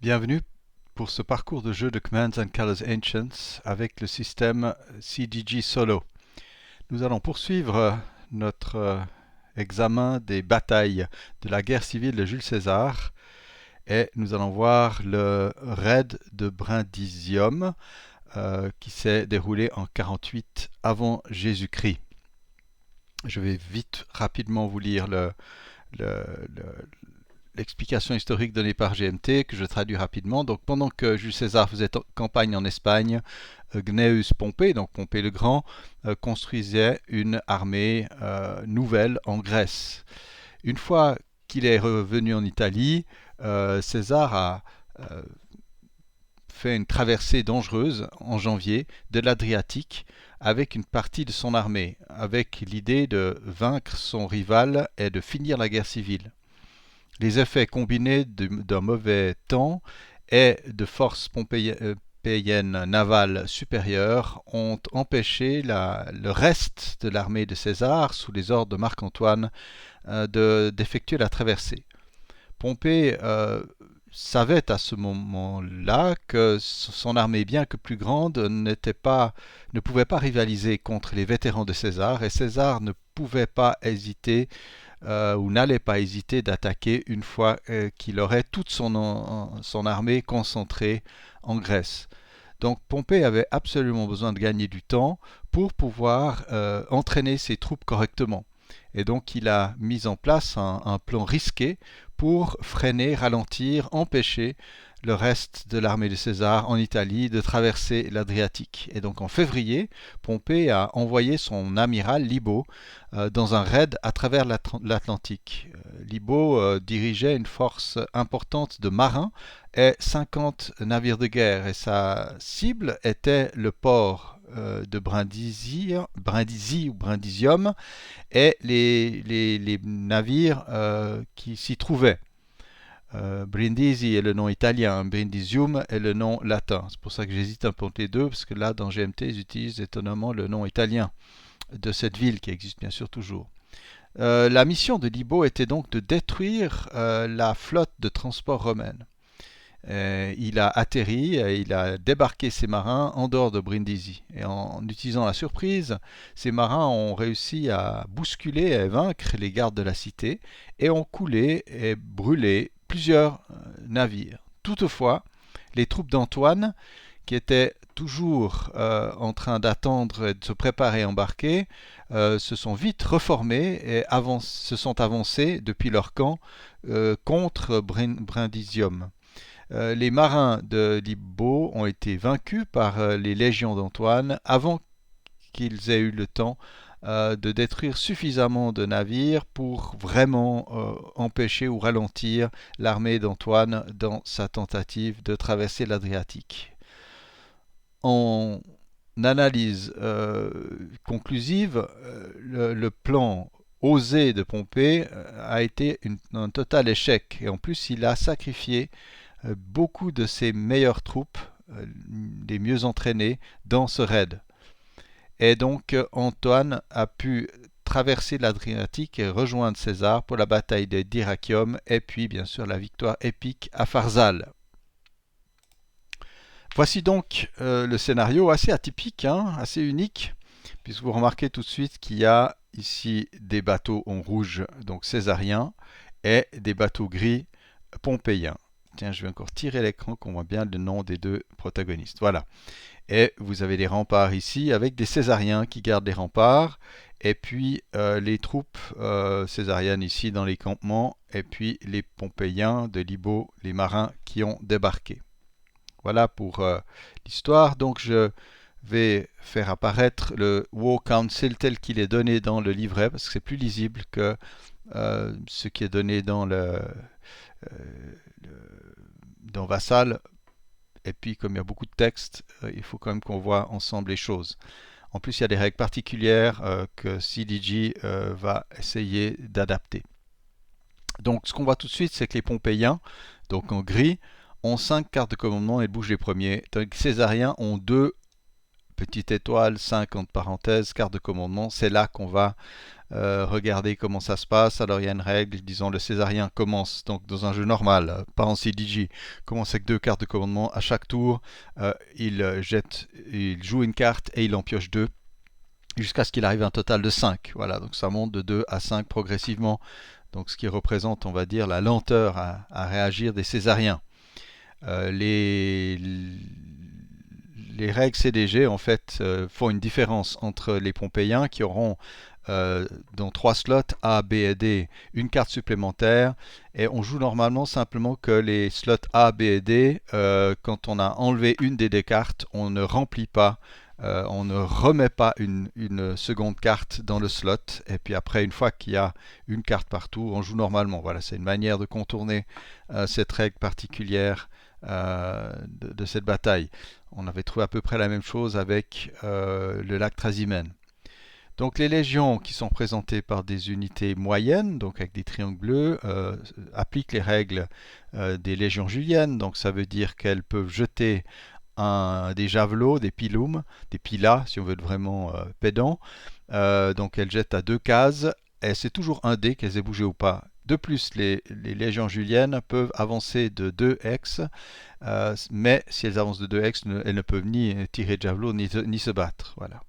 Bienvenue pour ce parcours de jeu de Commands and Colors Ancients avec le système CDG Solo. Nous allons poursuivre notre examen des batailles de la guerre civile de Jules César et nous allons voir le raid de Brundisium qui s'est déroulé en 48 avant Jésus-Christ. Je vais rapidement vous lire l'explication historique donnée par GMT, que je traduis rapidement. Donc, pendant que Jules César faisait campagne en Espagne, Gnaeus Pompée, donc Pompée le Grand, construisait une armée nouvelle en Grèce. Une fois qu'il est revenu en Italie, César a fait une traversée dangereuse en janvier de l'Adriatique avec une partie de son armée, avec l'idée de vaincre son rival et de finir la guerre civile. Les effets combinés d'un mauvais temps et de forces pompéiennes navales supérieures ont empêché le reste de l'armée de César, sous les ordres de Marc-Antoine, d'effectuer la traversée. Pompée savait à ce moment-là que son armée, bien que plus grande, ne pouvait pas rivaliser contre les vétérans de César, et César ne pouvait pas hésiter ou n'allait pas hésiter d'attaquer une fois qu'il aurait toute son armée concentrée en Grèce. Donc Pompée avait absolument besoin de gagner du temps pour pouvoir entraîner ses troupes correctement. Et donc il a mis en place un plan risqué pour freiner, ralentir, empêcher le reste de l'armée de César en Italie de traverser l'Adriatique. Et donc en février, Pompée a envoyé son amiral Libo dans un raid à travers l'Atlantique. Libo dirigeait une force importante de marins et 50 navires de guerre, et sa cible était le port de Brindisi ou Brundisium et les navires qui s'y trouvaient. Brindisi est le nom italien, Brindisium est le nom latin. C'est pour ça que j'hésite un peu entre les deux, parce que là, dans GMT, ils utilisent étonnamment le nom italien de cette ville, qui existe bien sûr toujours. La mission de Libo était donc de détruire la flotte de transport romaine. Il a atterri, il a débarqué ses marins en dehors de Brindisi. Et en utilisant la surprise, ces marins ont réussi à bousculer et vaincre les gardes de la cité et ont coulé et brûlé plusieurs navires. Toutefois, les troupes d'Antoine, qui étaient toujours en train d'attendre et de se préparer à embarquer, se sont vite reformées et se sont avancées depuis leur camp contre Brundisium. Les marins de Libo ont été vaincus par les légions d'Antoine avant qu'ils aient eu le temps de détruire suffisamment de navires pour vraiment empêcher ou ralentir l'armée d'Antoine dans sa tentative de traverser l'Adriatique. En analyse conclusive, le plan osé de Pompée a été un total échec, et en plus il a sacrifié beaucoup de ses meilleures troupes, les mieux entraînées, dans ce raid. Et donc Antoine a pu traverser l'Adriatique et rejoindre César pour la bataille de Dyrrhachium et puis bien sûr la victoire épique à Pharsale. Voici donc le scénario assez atypique, assez unique, puisque vous remarquez tout de suite qu'il y a ici des bateaux en rouge, donc césariens, et des bateaux gris pompéiens. Tiens, je vais encore tirer l'écran qu'on voit bien le nom des deux protagonistes. Voilà. Et vous avez des remparts ici avec des césariens qui gardent les remparts. Et puis les troupes césariennes ici dans les campements. Et puis les Pompéiens de Libo, les marins qui ont débarqué. Voilà pour l'histoire. Donc je vais faire apparaître le War Council tel qu'il est donné dans le livret, parce que c'est plus lisible que ce qui est donné dans dans Vassal. Et puis comme il y a beaucoup de textes, il faut quand même qu'on voit ensemble les choses. En plus, il y a des règles particulières que CDG va essayer d'adapter. Donc ce qu'on voit tout de suite, c'est que les Pompéiens, donc en gris, ont 5 cartes de commandement et bougent les premiers. Donc les Césariens ont 2 petites étoiles, 5 entre parenthèses, cartes de commandement. C'est là qu'on va regarder comment ça se passe. Alors il y a une règle, disons le césarien commence donc dans un jeu normal, pas en CDG, commence avec 2 cartes de commandement. À chaque tour, il joue une carte et il en pioche 2 jusqu'à ce qu'il arrive à un total de 5. Voilà, donc ça monte de 2 à 5 progressivement. Donc ce qui représente, on va dire, la lenteur à réagir des césariens. Les règles CDG en fait font une différence entre les Pompéiens qui auront dans 3 slots A, B et D une carte supplémentaire, et on joue normalement simplement que les slots A, B et D. Quand on a enlevé une des cartes, on ne remplit pas, on ne remet pas une seconde carte dans le slot, et puis après, une fois qu'il y a une carte partout, on joue normalement. Voilà, c'est une manière de contourner cette règle particulière de cette bataille. On avait trouvé à peu près la même chose avec le lac Trasimène. Donc les légions qui sont représentées par des unités moyennes, donc avec des triangles bleus, appliquent les règles des légions juliennes. Donc ça veut dire qu'elles peuvent jeter des javelots, des pilums, des pilas si on veut être vraiment pédant. Donc elles jettent à 2 cases, et c'est toujours un dé qu'elles aient bougé ou pas. De plus, les légions juliennes peuvent avancer de 2 hex, mais si elles avancent de 2 hex, elles ne peuvent ni tirer de javelot ni se battre. Voilà.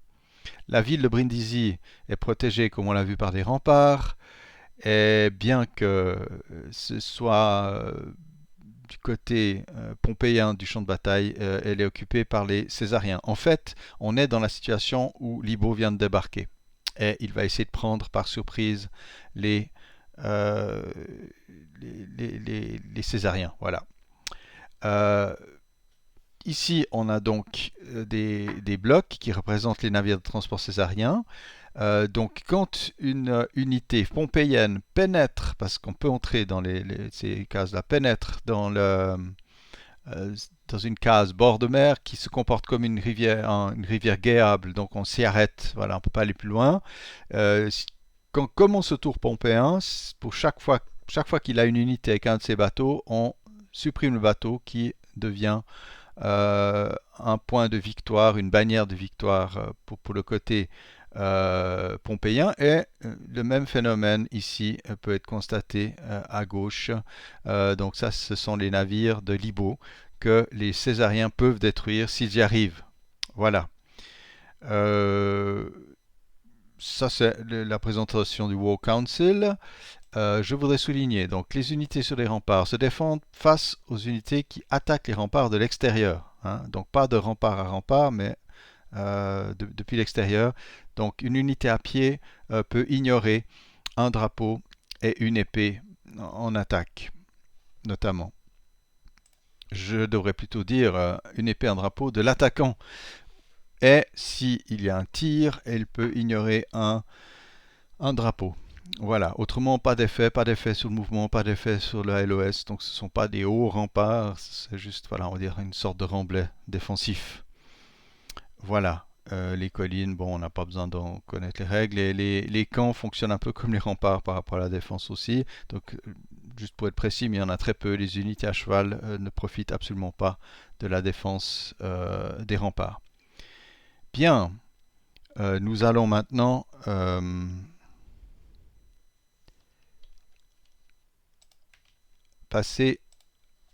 La ville de Brindisi est protégée, comme on l'a vu, par des remparts, et bien que ce soit du côté pompéien du champ de bataille, elle est occupée par les Césariens. En fait, on est dans la situation où Libo vient de débarquer, et il va essayer de prendre par surprise les Césariens. Voilà. Ici, on a donc des blocs qui représentent les navires de transport césariens. Donc, quand une unité pompéienne pénètre, parce qu'on peut entrer dans ces cases-là, pénètre dans une case bord de mer qui se comporte comme une rivière guéable, donc on s'y arrête, voilà, on ne peut pas aller plus loin. Quand commence ce tour pompéen, pour chaque fois qu'il a une unité avec un de ces bateaux, on supprime le bateau qui devient un point de victoire, une bannière de victoire pour le côté pompéien, et le même phénomène ici peut être constaté à gauche. Donc ça, ce sont les navires de Libo que les Césariens peuvent détruire s'ils y arrivent. Voilà. Ça, c'est la présentation du War Council. Je voudrais souligner, donc les unités sur les remparts se défendent face aux unités qui attaquent les remparts de l'extérieur. Hein. Donc pas de rempart à rempart, mais depuis l'extérieur. Donc une unité à pied peut ignorer un drapeau et une épée en attaque, notamment. Je devrais plutôt dire une épée, un drapeau de l'attaquant. Et s'il y a un tir, elle peut ignorer un drapeau. Voilà, autrement pas d'effet sur le mouvement, pas d'effet sur le LOS, donc ce ne sont pas des hauts remparts, c'est juste, voilà, on va dire une sorte de remblai défensif. Voilà, les collines, bon, on n'a pas besoin d'en connaître les règles, et les camps fonctionnent un peu comme les remparts par rapport à la défense aussi, donc juste pour être précis, mais il y en a très peu, les unités à cheval ne profitent absolument pas de la défense des remparts. Bien, nous allons maintenant passer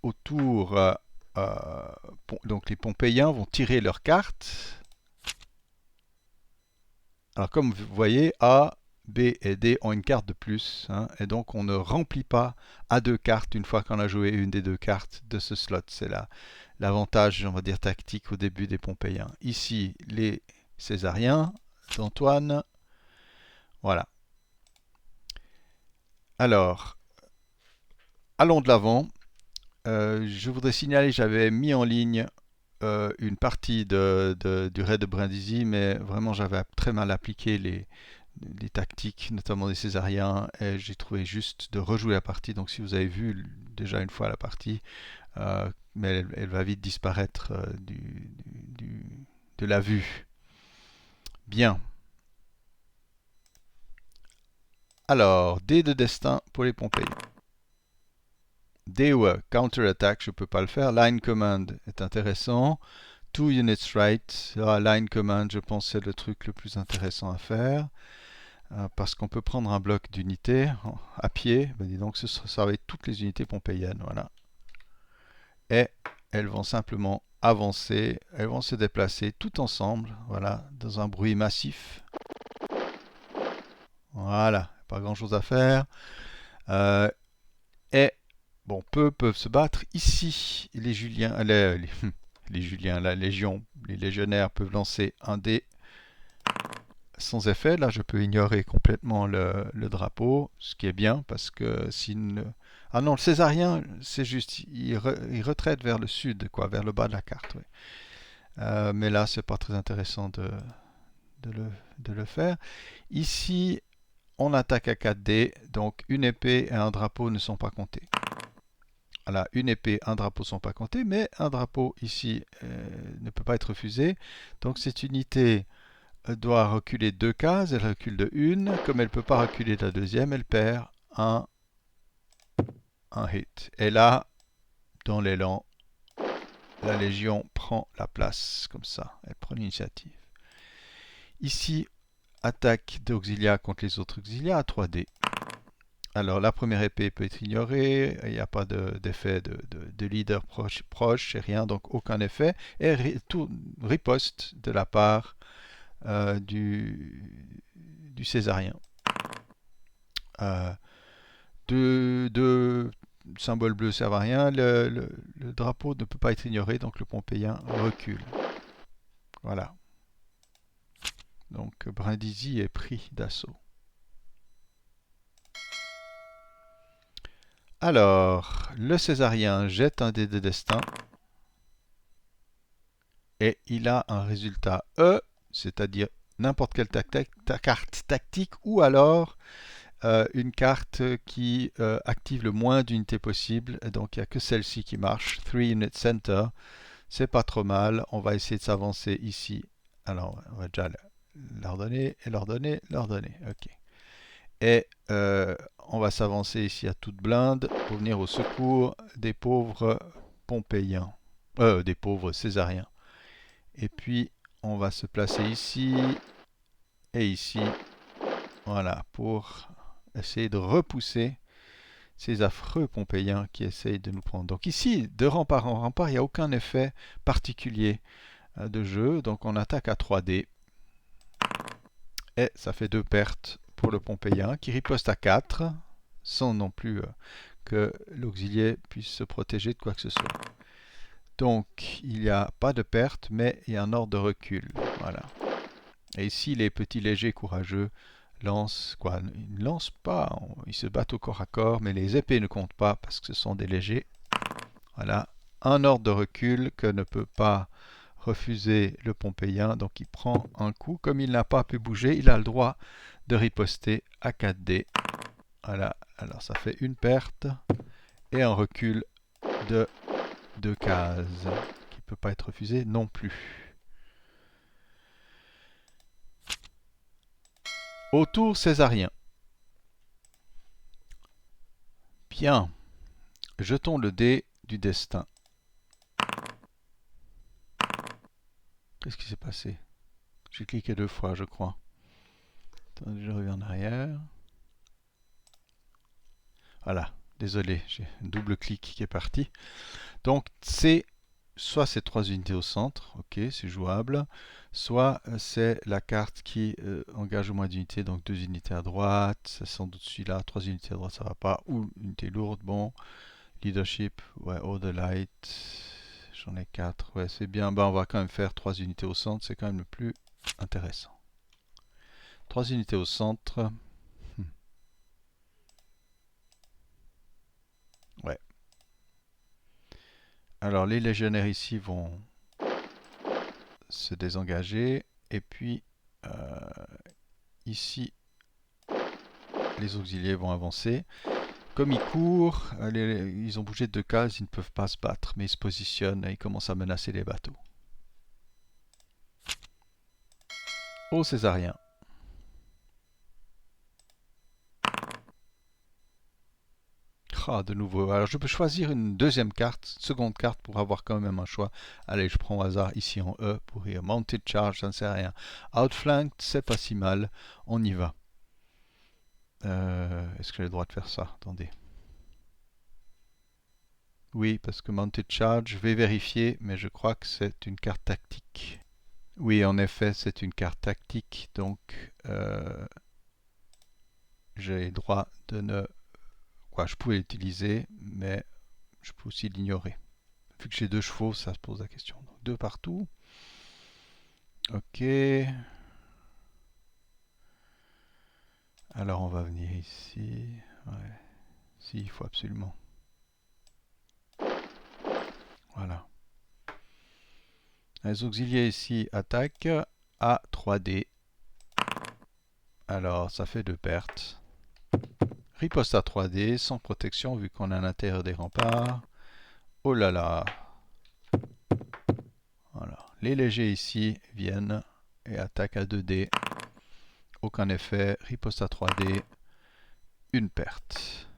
au tour. Donc les Pompéiens vont tirer leurs cartes. Alors comme vous voyez, A, B et D ont une carte de plus, hein, et donc on ne remplit pas à 2 cartes une fois qu'on a joué une des 2 cartes de ce slot. C'est l'avantage, on va dire, tactique au début des Pompéiens. Ici, les Césariens d'Antoine. Voilà. Alors, allons de l'avant. Je voudrais signaler, j'avais mis en ligne une partie du raid de Brindisi, mais vraiment j'avais très mal appliqué les tactiques, notamment des Césariens, et j'ai trouvé juste de rejouer la partie. Donc si vous avez vu déjà une fois la partie, mais elle va vite disparaître de la vue. Bien. Alors, dés de destin pour les Pompéiens. DOE, Counter-Attack, je ne peux pas le faire. Line Command est intéressant. 2 units right. Line Command, je pense, c'est le truc le plus intéressant à faire. parce qu'on peut prendre un bloc d'unités à pied. Ben, dis donc, ça va être toutes les unités pompéiennes, voilà. Et elles vont simplement avancer, elles vont se déplacer tout ensemble, voilà, dans un bruit massif. Voilà, pas grand chose à faire. Et bon, peu peuvent se battre. Ici, les Juliens, les Juliens, la Légion, les légionnaires peuvent lancer un dé sans effet. Là, je peux ignorer complètement le drapeau, ce qui est bien parce que ah non, le Césarien, c'est juste, il retraite vers le sud, quoi, vers le bas de la carte. Oui. Mais là, c'est pas très intéressant de le faire. Ici, on attaque à 4D, donc une épée et un drapeau ne sont pas comptés. Voilà, une épée, un drapeau ne sont pas comptés, mais un drapeau ici ne peut pas être refusé. Donc cette unité doit reculer 2 cases, elle recule de 1. Comme elle ne peut pas reculer de la deuxième, elle perd un hit. Et là, dans l'élan, la Légion prend la place, comme ça, elle prend l'initiative. Ici, attaque d'auxiliaires contre les autres auxiliaires à 3D. Alors la première épée peut être ignorée, il n'y a pas d'effet de leader proche et rien, donc aucun effet. Et tout riposte de la part du Césarien. Deux symboles bleus servent à rien, le drapeau ne peut pas être ignoré, donc le Pompéien recule. Voilà. Donc Brindisi est pris d'assaut. Alors, le Césarien jette un dé de destin et il a un résultat E, c'est-à-dire n'importe quelle carte tactique ou alors une carte qui active le moins d'unités possible. Donc il n'y a que celle-ci qui marche. 3 Unit Center, c'est pas trop mal. On va essayer de s'avancer ici. Alors on va déjà leur donner et leur donner, leur donner. Ok. Et on va s'avancer ici à toute blinde pour venir au secours des pauvres Pompéiens, des pauvres Césariens. Et puis on va se placer ici et ici, voilà, pour essayer de repousser ces affreux Pompéiens qui essayent de nous prendre. Donc ici, de rempart en rempart, il n'y a aucun effet particulier de jeu, donc on attaque à 3D. Et ça fait 2 pertes pour le Pompéien qui riposte à 4, sans non plus que l'auxiliaire puisse se protéger de quoi que ce soit. Donc il n'y a pas de perte, mais il y a un ordre de recul. Voilà. Et ici, les petits légers courageux lancent quoi? Ils ne lancent pas, ils se battent au corps à corps, mais les épées ne comptent pas parce que ce sont des légers. Voilà. Un ordre de recul que ne peut pas refuser le Pompéien, donc il prend un coup. Comme il n'a pas pu bouger, il a le droit de riposter à 4D. Voilà, alors ça fait une perte et un recul de 2 cases qui ne peut pas être refusé non plus. Au tour césarien. Bien, jetons le dé du destin. Qu'est-ce qui s'est passé? J'ai cliqué 2 fois, je crois. Attendez, je reviens en arrière. Voilà, désolé, j'ai un double clic qui est parti. Donc, c'est soit ces 3 unités au centre, ok, c'est jouable, soit c'est la carte qui engage au moins d'unités, donc 2 unités à droite, c'est sans doute celui-là, 3 unités à droite, ça va pas, ou unité lourde, bon, leadership, ouais, order light, j'en ai 4, ouais, c'est bien, bah, on va quand même faire 3 unités au centre, c'est quand même le plus intéressant. 3 unités au centre. Ouais. Alors les légionnaires ici vont se désengager. Et puis ici, les auxiliaires vont avancer. Comme ils courent, ils ont bougé de 2 cases, ils ne peuvent pas se battre. Mais ils se positionnent et ils commencent à menacer les bateaux. Au Césarien. Ah, de nouveau. Alors je peux choisir une deuxième carte, seconde carte pour avoir quand même un choix. Allez, je prends au hasard ici en E pour rire. Mounted Charge, ça ne sert à rien. Outflanked, c'est pas si mal. On y va. Est-ce que j'ai le droit de faire ça? Attendez. Oui, parce que Mounted Charge, je vais vérifier, mais je crois que c'est une carte tactique. Oui, en effet, c'est une carte tactique, donc j'ai le droit de ne... Quoi, je pouvais l'utiliser, mais je peux aussi l'ignorer. Vu que j'ai 2 chevaux, ça se pose la question. Donc 2 partout. Ok. Alors on va venir ici. Ouais. Si, il faut absolument. Voilà. Les auxiliaires ici attaquent à 3D. Alors ça fait 2 pertes. Riposte à 3D, sans protection vu qu'on est à l'intérieur des remparts. Oh là là. Voilà. Les légers ici viennent et attaquent à 2D. Aucun effet. Riposte à 3D. Une perte.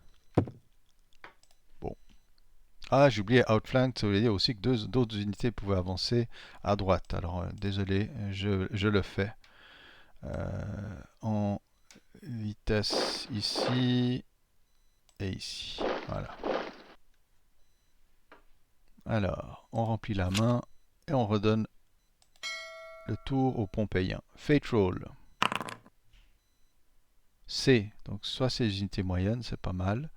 Bon. Ah, j'ai oublié Outflank, ça voulait dire aussi que d'autres unités pouvaient avancer à droite. Alors, désolé, je le fais. En vitesse ici et ici. Voilà. Alors, on remplit la main et on redonne le tour aux Pompéiens. Fate Roll. C. Donc, soit c'est les unités moyennes, c'est pas mal.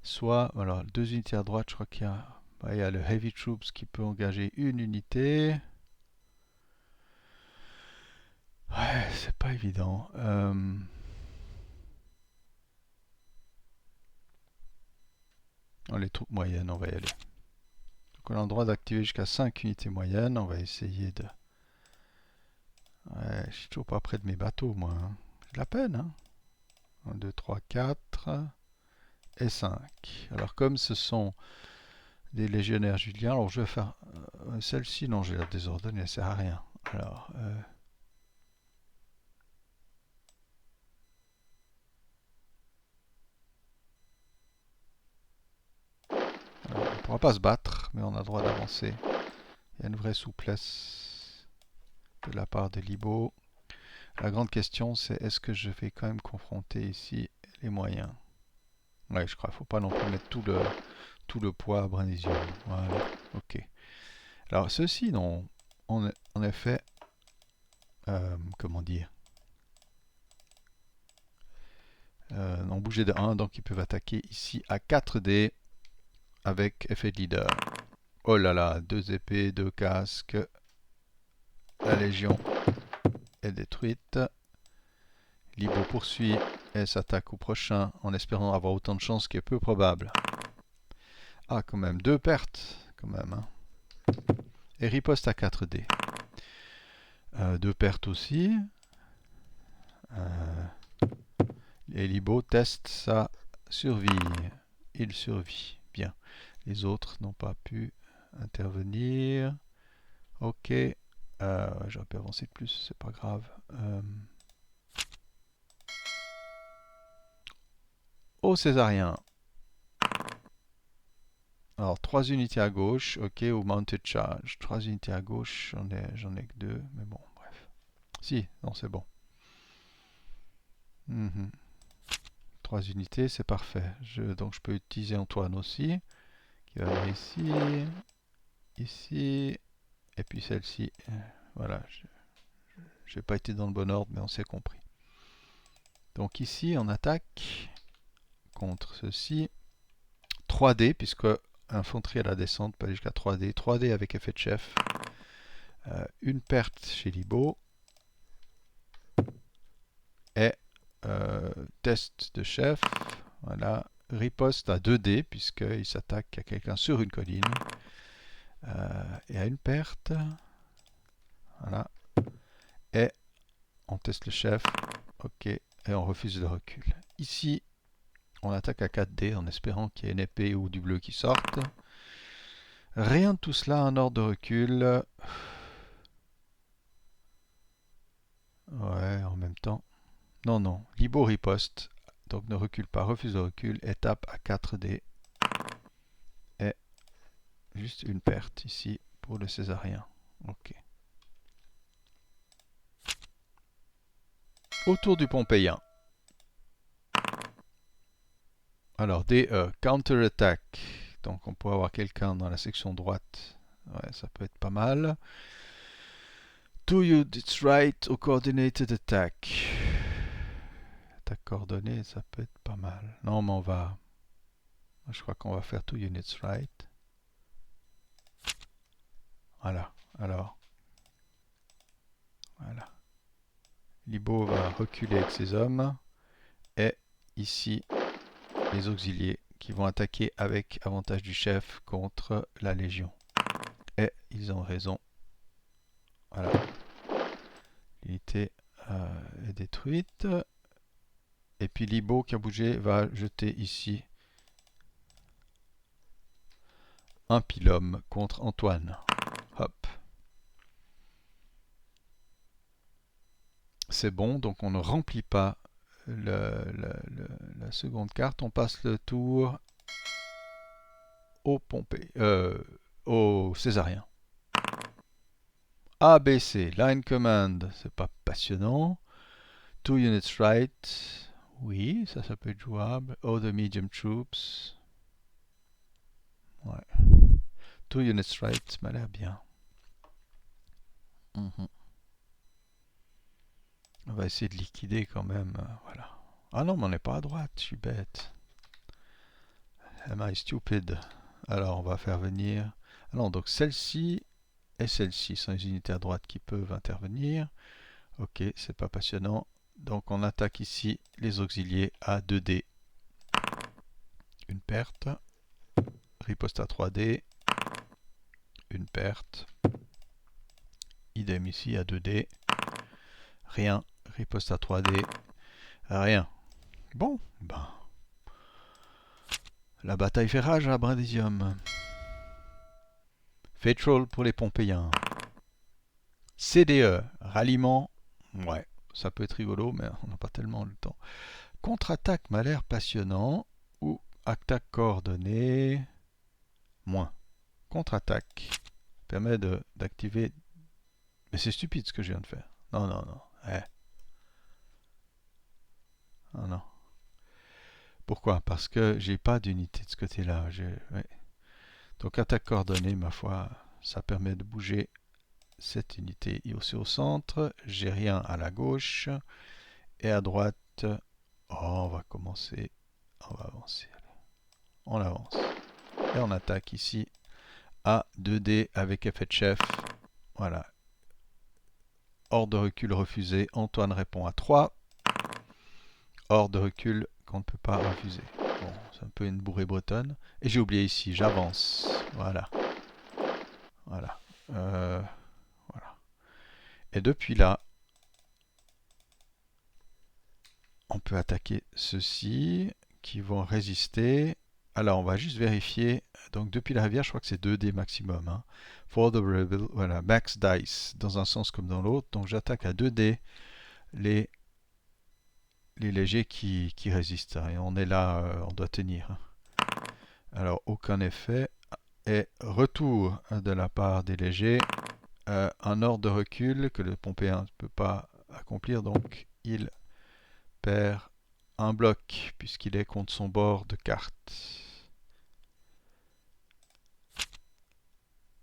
Soit, voilà, 2 unités à droite, je crois qu'il y a... Il y a le Heavy Troops qui peut engager une unité. Ouais, c'est pas évident. Les troupes moyennes, on va y aller. Donc on a le droit d'activer jusqu'à 5 unités moyennes. On va essayer de... Ouais, je suis toujours pas près de mes bateaux, moi. Hein. J'ai de la peine, hein. 1, 2, 3, 4 et 5. Alors comme ce sont des légionnaires Juliens, alors je vais faire... celle-ci, non, je vais la désordonner, elle sert à rien. Alors... on ne pourra pas se battre, mais on a le droit d'avancer. Il y a une vraie souplesse de la part de Libo. La grande question, c'est est-ce que je vais quand même confronter ici les moyens? Ouais, je crois qu'il ne faut pas non plus mettre tout le poids à Brandisium. Voilà, ok. Alors, ceux-ci n'ont en effet, comment dire, n'ont bougé de 1, donc ils peuvent attaquer ici à 4D avec effet de leader. Oh là là, 2 épées, 2 casques. La Légion est détruite. Libo poursuit et s'attaque au prochain en espérant avoir autant de chance qui est peu probable. Ah, quand même, 2 pertes, quand même. Hein. Et riposte à 4D. 2 pertes aussi. Et Libo teste sa survie. Il survit. Bien. Les autres n'ont pas pu intervenir. Ok. J'aurais pu avancer de plus, c'est pas grave. Au Césarien. Alors, 3 unités à gauche, ok, ou Mounted Charge. 3 unités à gauche, j'en ai que 2, mais bon, bref. Si, non, c'est bon. 3 unités, c'est parfait. Donc, je peux utiliser Antoine aussi, qui va aller ici, ici, et puis celle-ci. Voilà, je n'ai pas été dans le bon ordre, mais on s'est compris. Donc ici, on attaque contre ceci. 3D, puisque infanterie à la descente peut aller jusqu'à 3D. 3D avec effet de chef. Une perte chez Libo. Et test de chef. Voilà. Riposte à 2D, puisqu'il s'attaque à quelqu'un sur une colline. Et à une perte. Voilà. Et on teste le chef. Ok. Et on refuse le recul. Ici, on attaque à 4D en espérant qu'il y ait une épée ou du bleu qui sortent. Rien de tout cela en ordre de recul. Ouais, en même temps. Non, non. Libo riposte. Donc ne recule pas, refuse le recul. Étape à 4D. Et juste une perte ici pour le césarien. Ok. Autour du Pompéien. Alors, DE, counter-attack. Donc, on pourrait avoir quelqu'un dans la section droite. Ouais, ça peut être pas mal. 2 units right ou coordinated attack. Attaque coordonnée, ça peut être pas mal. Non, mais on va... Je crois qu'on va faire 2 units right. Voilà, alors. Voilà. Libo va reculer avec ses hommes. Et ici, les auxiliés qui vont attaquer avec avantage du chef contre la Légion. Et ils ont raison. Voilà. L'unité est détruite. Et puis Libo qui a bougé va jeter ici un pilum contre Antoine. Hop. C'est bon, donc on ne remplit pas la seconde carte. On passe le tour au Pompée, au Césarien. ABC, line command, c'est pas passionnant. 2 units right, oui, ça peut être jouable. Other medium troops, ouais. 2 units right, ça m'a l'air bien. On va essayer de liquider quand même, voilà. Ah non, mais on n'est pas à droite, je suis bête. Am I stupid? Alors, on va faire venir... Ah non, donc celle-ci et celle-ci sont les unités à droite qui peuvent intervenir. Ok, c'est pas passionnant. Donc on attaque ici les auxiliés à 2D. Une perte. Riposte à 3D. Une perte. Idem ici à 2D. Rien. Riposte à 3D. Rien. Bon, ben... La bataille fait rage à Brandisium. Fatal pour les Pompéiens. CDE, ralliement. Ouais, ça peut être rigolo, mais on n'a pas tellement le temps. Contre-attaque m'a l'air passionnant. Ou attaque coordonnée. Moins. Contre-attaque permet d'activer... Mais c'est stupide ce que je viens de faire. Non, non, non. Oh, non. Pourquoi? Parce que j'ai pas d'unité de ce côté-là. Ouais. Donc attaque coordonnée, ma foi, ça permet de bouger cette unité aussi au centre. J'ai rien à la gauche. Et à droite, oh, on va commencer. On va avancer. Allez. On avance. Et on attaque ici à 2D avec effet de chef. Voilà. Ordre de recul refusé. Antoine répond à 3. Ordre de recul qu'on ne peut pas refuser. Bon, c'est un peu une bourrée bretonne. Et j'ai oublié ici, j'avance. Voilà. Voilà. Voilà. Et depuis là, on peut attaquer ceux-ci qui vont résister. Alors, on va juste vérifier. Donc, depuis la rivière, je crois que c'est 2D maximum. Hein. For the rebel, voilà, max dice, dans un sens comme dans l'autre. Donc, j'attaque à 2D les légers qui résistent. Et on est là, on doit tenir. Alors, aucun effet. Et retour de la part des légers. Un ordre de recul que le Pompéen ne peut pas accomplir. Donc, il perd un bloc puisqu'il est contre son bord de carte.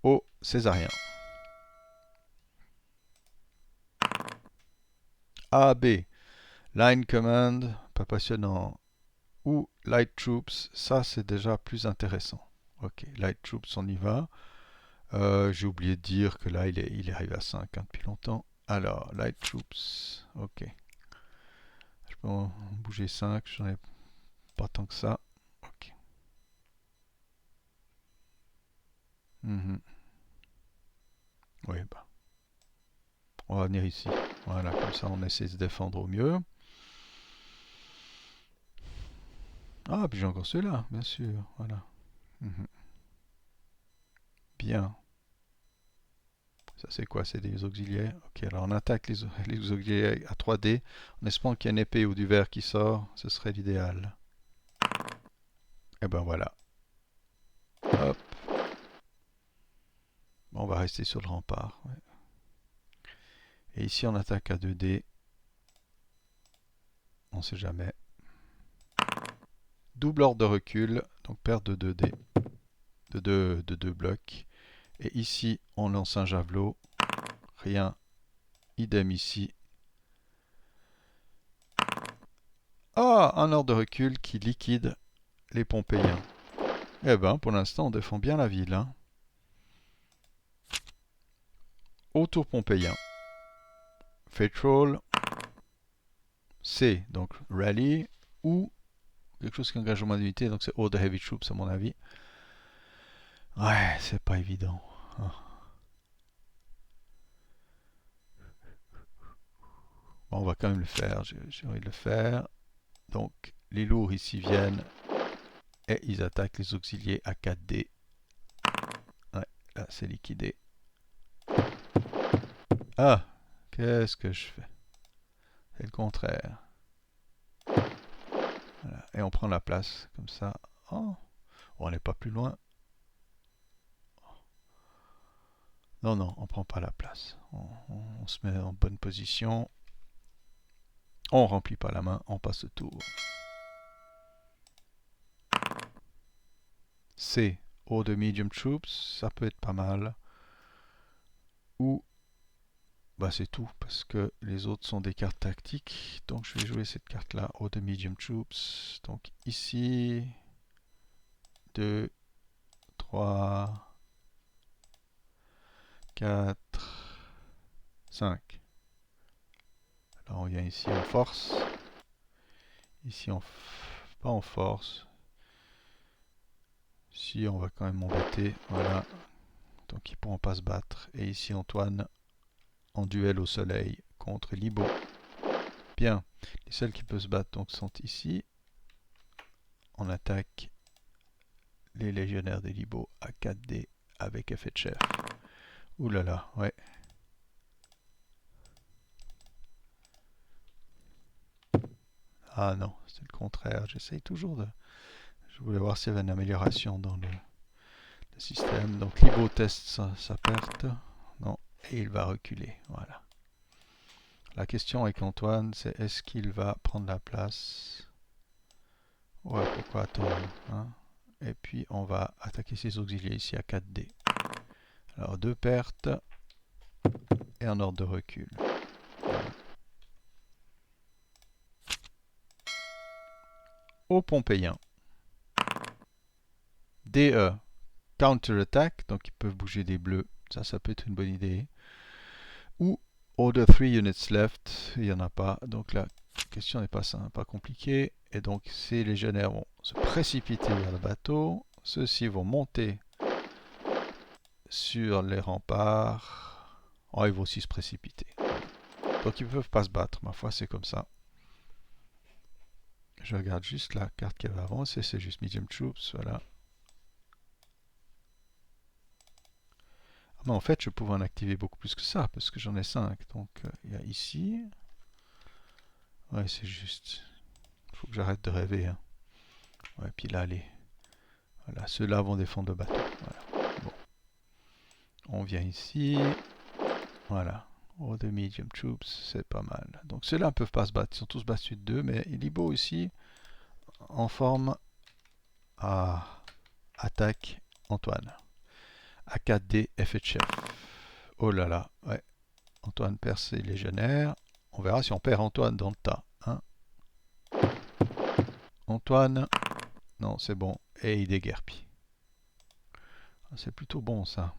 Au Césarien. A, B. Line Command, pas passionnant. Ou Light Troops, ça c'est déjà plus intéressant. Ok, Light Troops, on y va. J'ai oublié de dire que là il est arrivé à 5 hein, depuis longtemps. Alors, Light Troops, ok. Je peux en bouger 5, j'en ai pas tant que ça. Ok. Oui, bah. On va venir ici. Voilà, comme ça on essaie de se défendre au mieux. Ah, puis j'ai encore ceux-là, bien sûr. Voilà. Bien. Ça c'est quoi? C'est des auxiliaires. Ok, alors on attaque les auxiliaires à 3D en espérant qu'il y ait une épée ou du verre qui sort. Ce serait l'idéal. Et ben voilà. Hop. Bon, on va rester sur le rempart. Ouais. Et ici on attaque à 2D. On sait jamais. double ordre de recul, donc perte de 2 dés, de 2 blocs. Et ici, on lance un javelot, rien, idem ici. Ah, un ordre de recul qui liquide les Pompéiens. Eh ben, pour l'instant, on défend bien la ville. Hein. Au tour Pompéien. Patrol. C, donc Rally. Ou quelque chose qui engage au moins d'unités, donc c'est Order Heavy Troops à mon avis. Ouais, c'est pas évident. Hein. Bon, on va quand même le faire, j'ai envie de le faire. Donc, les lourds ici viennent et ils attaquent les auxiliés à 4D. Ouais, là c'est liquidé. Ah, qu'est-ce que je fais? C'est le contraire. Voilà. Et on prend la place, comme ça. Oh, on n'est pas plus loin. Non, non, on prend pas la place. On se met en bonne position. On remplit pas la main, on passe le tour. C, haut de medium troops, ça peut être pas mal. Ou, bah c'est tout, parce que les autres sont des cartes tactiques. Donc je vais jouer cette carte-là, haut de medium troops. Donc ici, 2, 3, 4, 5. Alors on vient ici en force. Ici pas en force. Ici on va quand même m'embêter. Voilà. Donc ils pourront pas se battre. Et ici Antoine en duel au soleil contre Libo. Bien. Les seuls qui peuvent se battre donc sont ici. On attaque les légionnaires des Libo à 4D avec effet de chef. Ouh là là, ouais. Ah non, c'est le contraire. J'essaye toujours de... Je voulais voir s'il y avait une amélioration dans le système. Donc Libo teste sa perte. Non, et il va reculer. Voilà. La question avec Antoine, c'est est-ce qu'il va prendre la place? Ouais, pourquoi attendre hein? Et puis on va attaquer ses auxiliaires ici à 4D. Alors 2 pertes et un ordre de recul. Voilà. Aux Pompéiens. DE, counter-attack, donc ils peuvent bouger des bleus, ça peut être une bonne idée. Ou order 3 units left, il n'y en a pas, donc la question n'est pas simple, pas compliquée. Et donc ces légionnaires vont se précipiter vers le bateau, ceux-ci vont monter sur les remparts. Oh, ils vont aussi se précipiter. Donc ils ne peuvent pas se battre, ma foi c'est comme ça. Je regarde juste la carte qui avait avancé, c'est juste medium troops, voilà. Mais en fait, je pouvais en activer beaucoup plus que ça, parce que j'en ai 5. Donc, il y a ici. Ouais, c'est juste. Il faut que j'arrête de rêver. Hein. Ouais, puis là, voilà, ceux-là vont défendre le bateau. Voilà. Bon. On vient ici. Voilà. Oh, de medium troops, c'est pas mal. Donc, ceux-là ne peuvent pas se battre. Ils sont tous battus de 2, mais Libo ici, en forme à attaque Antoine. À 4D, effet de chef. Oh là là, ouais. Antoine perd ses légionnaires. On verra si on perd Antoine dans le tas. Hein. Antoine, non c'est bon, et il déguerpit. C'est plutôt bon ça,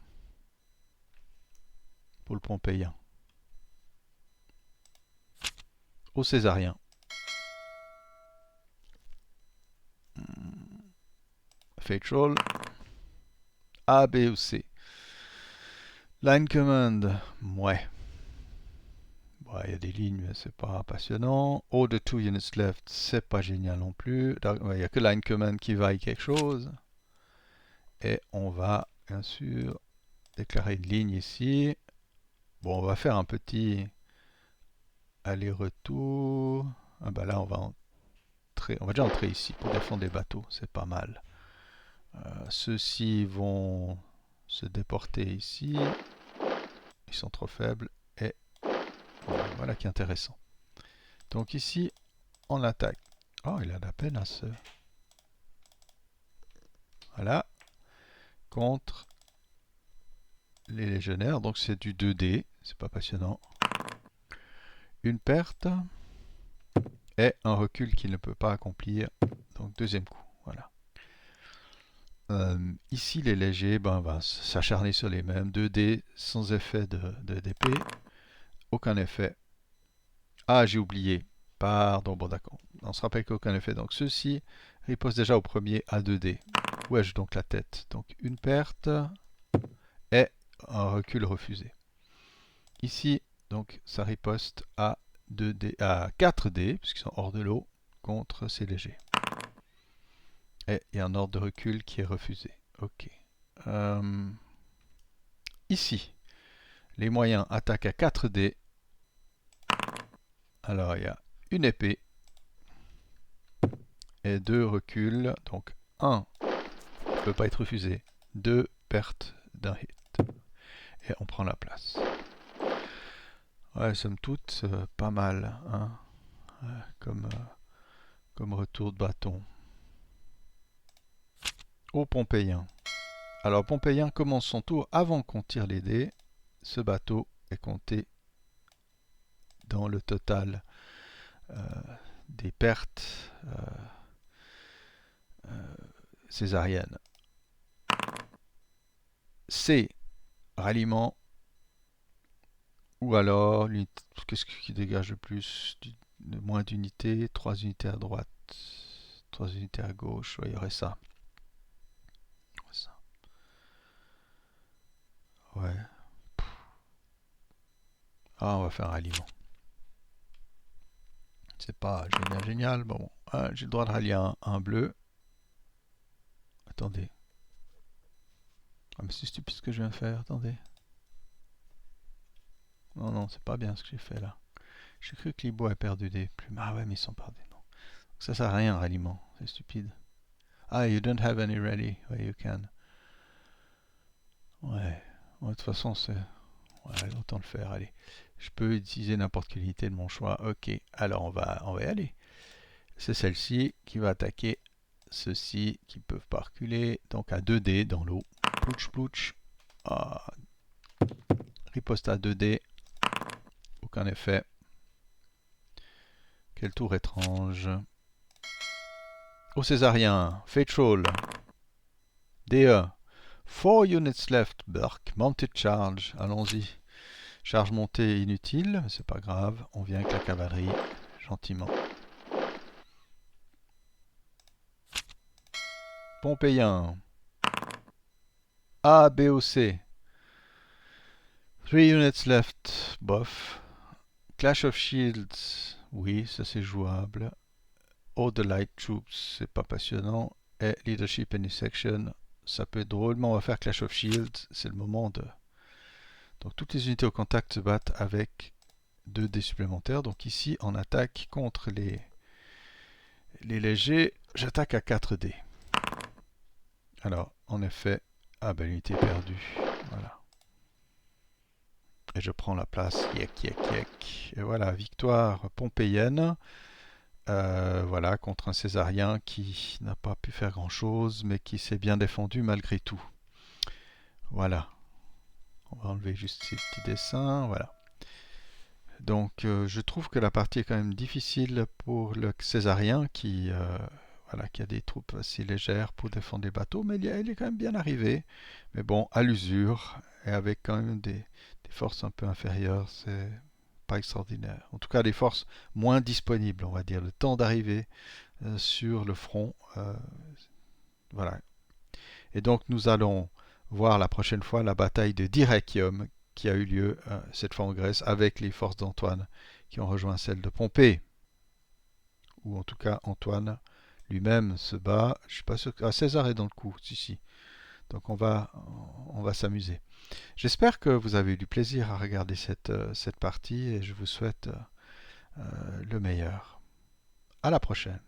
pour le Pompéien. Au Césarien. Fatal. A, B ou C. Line Command, ouais. Bon, il y a des lignes, mais c'est pas passionnant. Order 2 units left, c'est pas génial non plus. Il n'y a que Line Command qui vaille quelque chose. Et on va, bien sûr, déclarer une ligne ici. Bon, on va faire un petit aller-retour. Ah bah là, on va déjà entrer ici pour défendre les bateaux, c'est pas mal. Ceux-ci vont se déporter ici. Ils sont trop faibles. Et voilà qui est intéressant. Donc ici, on attaque. Oh, il a de la peine à se... Voilà. Contre les légionnaires. Donc c'est du 2D. C'est pas passionnant. Une perte et un recul qu'il ne peut pas accomplir. Donc deuxième coup. Voilà. Ici les légers va s'acharner sur les mêmes. 2D sans effet de d'épée. Aucun effet. Ah, j'ai oublié. Pardon, bon d'accord. On se rappelle qu'aucun effet. Donc ceci riposte déjà au premier à 2D. Où ai-je donc la tête? Donc une perte et un recul refusé. Ici, donc ça riposte à 2D, à 4D, puisqu'ils sont hors de l'eau, contre ces légers. Et il y a un ordre de recul qui est refusé. Ok. Ici, les moyens attaquent à 4D. Alors il y a une épée et 2 reculs. Donc 1 ne peut pas être refusé. 2 pertes d'un hit. Et on prend la place. Ouais, somme toute, pas mal, hein, comme retour de bâton. Au Pompéien. Alors Pompéien commence son tour avant qu'on tire les dés. Ce bateau est compté dans le total des pertes césariennes. C. Ralliement. Ou alors, qu'est-ce qui dégage le plus? Moins d'unités, 3 unités à droite, 3 unités à gauche. Ouais, il y aurait ça. Ouais. Ah, on va faire un ralliement. C'est pas génial, génial. Bon, j'ai le droit de rallier un bleu. Attendez. Ah, mais c'est stupide ce que je viens de faire. Attendez. Non, non, c'est pas bien ce que j'ai fait là. J'ai cru que Libo a perdu des plumes. Ah ouais, mais ils sont perdus. Non. Ça sert à rien, un ralliement. C'est stupide. Ah, you don't have any ready. Ouais, you can. Ouais. De toute façon, c'est... Ouais, autant le faire. Allez. Je peux utiliser n'importe quelle unité de mon choix. Ok. Alors, on va y aller. C'est celle-ci qui va attaquer ceux-ci qui peuvent pas reculer. Donc à 2D dans l'eau. Plouch, plouch. Ah. Riposte à 2D. Aucun effet. Quel tour étrange. Au césarien. Fatal. DE. 4 units left. Burke. Mounted charge. Allons-y. Charge montée inutile. C'est pas grave. On vient avec la cavalerie. Gentiment. Pompéien. A, B ou C. 3 units left. Bof. Clash of Shields. Oui, ça c'est jouable. All the Light Troops, c'est pas passionnant. Et Leadership Any Section, ça peut être drôle, mais on va faire Clash of Shields. C'est le moment de... Donc toutes les unités au contact se battent avec 2 dés supplémentaires. Donc ici, en attaque contre les légers, j'attaque à 4 dés. Alors, en effet, ah ben l'unité est perdue. Voilà. Et je prends la place. Yek, yek, yek. Et voilà, victoire pompéienne. Voilà, contre un césarien qui n'a pas pu faire grand chose, mais qui s'est bien défendu malgré tout. Voilà. On va enlever juste ces petits dessins. Voilà. Donc, je trouve que la partie est quand même difficile pour le césarien qui a des troupes assez légères pour défendre les bateaux, mais il est quand même bien arrivé. Mais bon, à l'usure et avec quand même des forces un peu inférieures, c'est pas extraordinaire. En tout cas, des forces moins disponibles, on va dire. Le temps d'arriver sur le front. Voilà. Et donc, nous allons voir la prochaine fois la bataille de Dyrrhachium qui a eu lieu cette fois en Grèce avec les forces d'Antoine qui ont rejoint celles de Pompée. Ou en tout cas, Antoine lui-même se bat. Je suis pas sûr que... César est dans le coup, si. Donc on va s'amuser. J'espère que vous avez eu du plaisir à regarder cette partie et je vous souhaite le meilleur. À la prochaine.